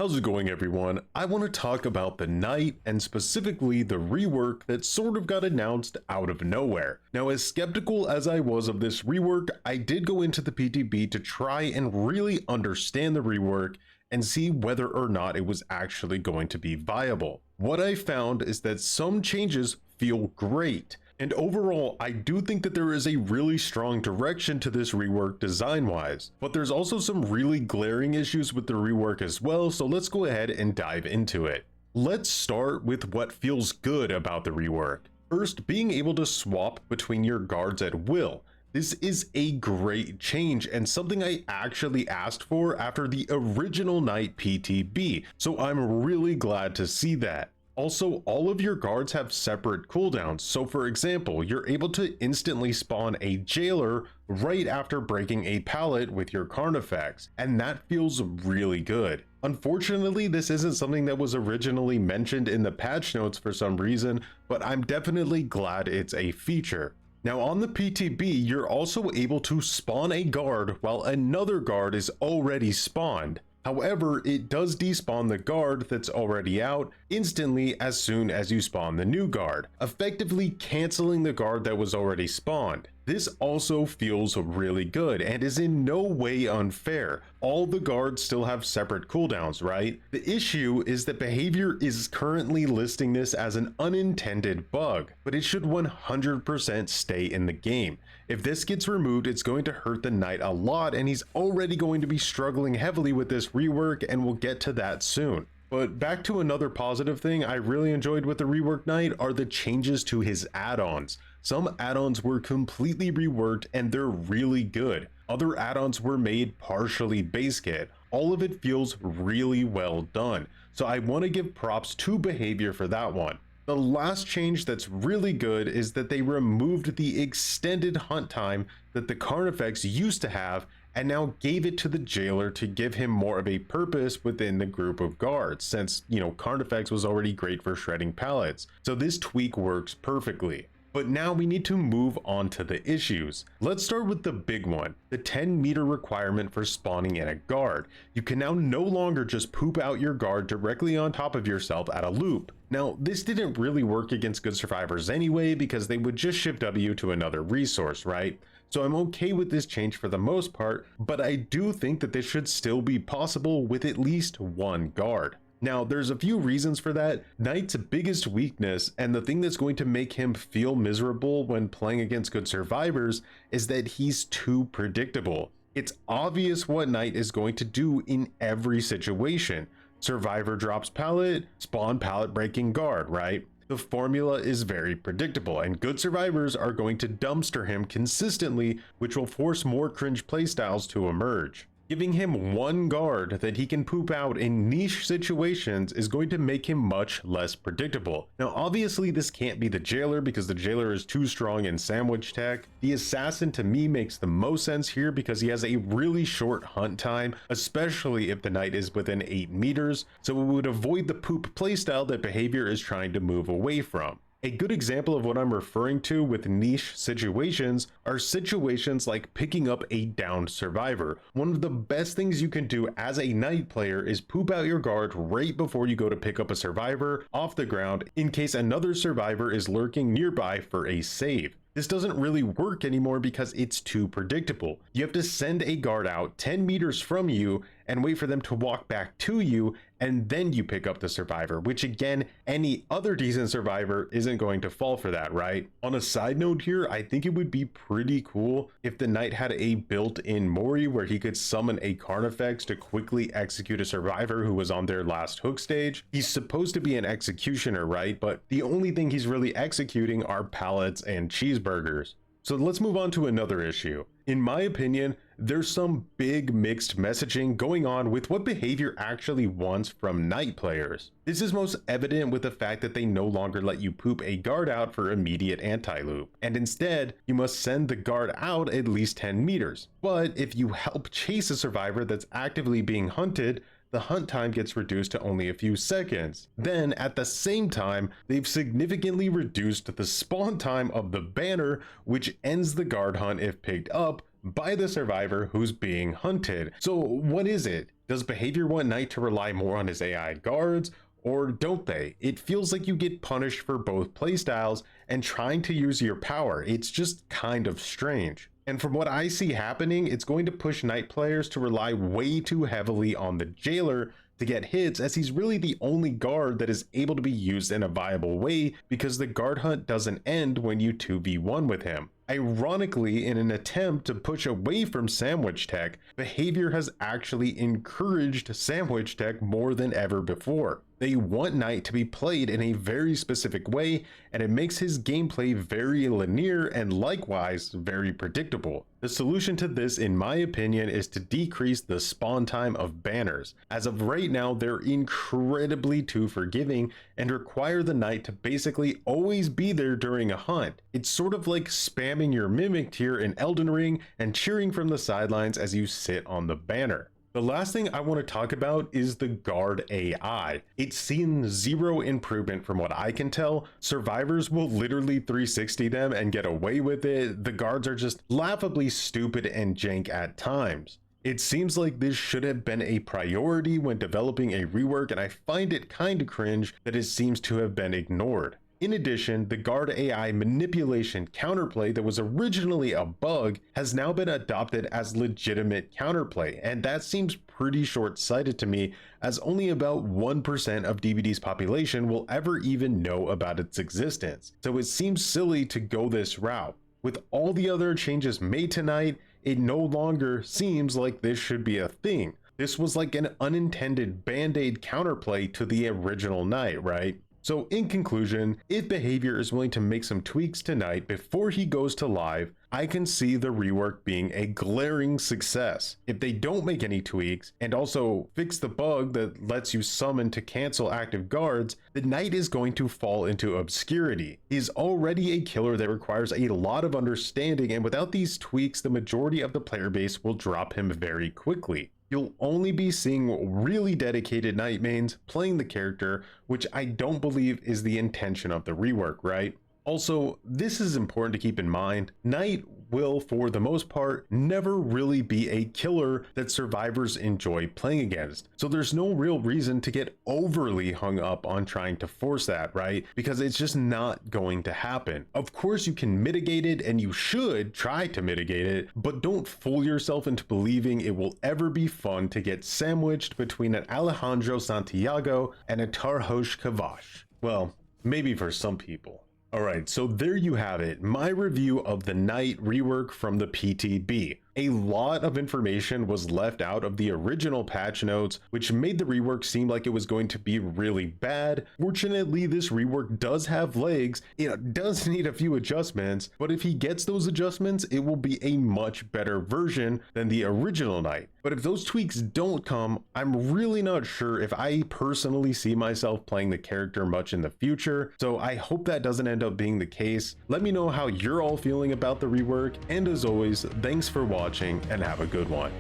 How's it going, everyone? I want to talk about the Knight and specifically the rework that sort of got announced out of nowhere. Now, as skeptical as I was of this rework, I did go into the PTB to try and really understand the rework and see whether or not it was actually going to be viable. What I found is that some changes feel great. And overall, I do think that there is a really strong direction to this rework design-wise, but there's also some really glaring issues with the rework as well, so let's go ahead and dive into it. Let's start with what feels good about the rework. First, being able to swap between your guards at will. This is a great change and something I actually asked for after the original Knight PTB, so I'm really glad to see that. Also, all of your guards have separate cooldowns, so for example, you're able to instantly spawn a jailer right after breaking a pallet with your Carnifex, and that feels really good. Unfortunately, this isn't something that was originally mentioned in the patch notes for some reason, but I'm definitely glad it's a feature. Now on the PTB, you're also able to spawn a guard while another guard is already spawned. However, it does despawn the guard that's already out instantly as soon as you spawn the new guard, effectively canceling the guard that was already spawned. This also feels really good and is in no way unfair. All the guards still have separate cooldowns, right? The issue is that behavior is currently listing this as an unintended bug, but it should 100% stay in the game. If this gets removed, it's going to hurt the Knight a lot, and he's already going to be struggling heavily with this rework, and we'll get to that soon. But back to another positive thing I really enjoyed with the reworked Knight are the changes to his add-ons. Some add-ons were completely reworked and they're really good. Other add-ons were made partially base kit. All of it feels really well done. So I want to give props to behavior for that one. The last change that's really good is that they removed the extended hunt time that the Carnifex used to have and now gave it to the jailer to give him more of a purpose within the group of guards, since, Carnifex was already great for shredding pallets. So this tweak works perfectly. But now we need to move on to the issues. Let's start with the big one, the 10-meter requirement for spawning in a guard. You can now no longer just poop out your guard directly on top of yourself at a loop. Now, this didn't really work against good survivors anyway, because they would just shift W to another resource, right? So I'm okay with this change for the most part, but I do think that this should still be possible with at least one guard. Now, there's a few reasons for that. Knight's biggest weakness, and the thing that's going to make him feel miserable when playing against good survivors, is that he's too predictable. It's obvious what Knight is going to do in every situation. Survivor drops pallet, spawn pallet breaking guard, right? The formula is very predictable, and good survivors are going to dumpster him consistently, which will force more cringe playstyles to emerge. Giving him one guard that he can poop out in niche situations is going to make him much less predictable. Now, obviously this can't be the jailer because the jailer is too strong in sandwich tech. The assassin to me makes the most sense here because he has a really short hunt time, especially if the Knight is within 8 meters, so it would avoid the poop playstyle that behavior is trying to move away from. A good example of what I'm referring to with niche situations are situations like picking up a downed survivor. One of the best things you can do as a Knight player is poop out your guard right before you go to pick up a survivor off the ground in case another survivor is lurking nearby for a save. This doesn't really work anymore because it's too predictable. You have to send a guard out 10 meters from you and wait for them to walk back to you, and then you pick up the survivor, which again, any other decent survivor isn't going to fall for that, right? On a side note here, I think it would be pretty cool if the Knight had a built-in Mori where he could summon a Carnifex to quickly execute a survivor who was on their last hook stage. He's supposed to be an executioner, right? But the only thing he's really executing are pallets and cheeseburgers. So let's move on to another issue. In my opinion, there's some big mixed messaging going on with what behavior actually wants from Knight players. This is most evident with the fact that they no longer let you poop a guard out for immediate anti-loop, and instead you must send the guard out at least 10 meters. But if you help chase a survivor that's actively being hunted, the hunt time gets reduced to only a few seconds. Then at the same time, they've significantly reduced the spawn time of the banner, which ends the guard hunt if picked up by the survivor who's being hunted. So what is it? Does behavior want Knight to rely more on his AI guards, or don't they? It feels like you get punished for both playstyles and trying to use your power. It's just kind of strange. And from what I see happening, it's going to push Knight players to rely way too heavily on the Jailer to get hits, as he's really the only guard that is able to be used in a viable way because the guard hunt doesn't end when you 2v1 with him. Ironically, in an attempt to push away from sandwich tech, behavior has actually encouraged sandwich tech more than ever before. They want Knight to be played in a very specific way, and it makes his gameplay very linear and likewise very predictable. The solution to this, in my opinion, is to decrease the spawn time of banners. As of right now, they're incredibly too forgiving and require the Knight to basically always be there during a hunt. It's sort of like spamming your mimic tier in Elden Ring and cheering from the sidelines as you sit on the banner. The last thing I want to talk about is the guard AI. It's seen zero improvement from what I can tell. Survivors will literally 360 them and get away with it. The guards are just laughably stupid and jank at times. It seems like this should have been a priority when developing a rework, and I find it kinda cringe that it seems to have been ignored. In addition, the guard AI manipulation counterplay that was originally a bug has now been adopted as legitimate counterplay, and that seems pretty short-sighted to me, as only about 1% of DBD's population will ever even know about its existence. So it seems silly to go this route. With all the other changes made tonight, it no longer seems like this should be a thing. This was like an unintended band-aid counterplay to the original Knight, right? So in conclusion, if behavior is willing to make some tweaks tonight before he goes to live, I can see the rework being a glaring success. If they don't make any tweaks and also fix the bug that lets you summon to cancel active guards, the Knight is going to fall into obscurity. He's already a killer that requires a lot of understanding, and without these tweaks, the majority of the player base will drop him very quickly. You'll only be seeing really dedicated Knight mains playing the character, which I don't believe is the intention of the rework, right? Also, this is important to keep in mind. Knight will, for the most part, never really be a killer that survivors enjoy playing against. So there's no real reason to get overly hung up on trying to force that, right? Because it's just not going to happen. Of course, you can mitigate it, and you should try to mitigate it, but don't fool yourself into believing it will ever be fun to get sandwiched between an Alejandro Santiago and a Tarhosh Kavash. Well, maybe for some people. Alright, so there you have it, my review of the Knight rework from the PTB. A lot of information was left out of the original patch notes, which made the rework seem like it was going to be really bad. Fortunately, this rework does have legs. It does need a few adjustments, but if he gets those adjustments, it will be a much better version than the original Knight. But if those tweaks don't come, I'm really not sure if I personally see myself playing the character much in the future, so I hope that doesn't end up being the case. Let me know how you're all feeling about the rework, and as always, thanks for watching and have a good one.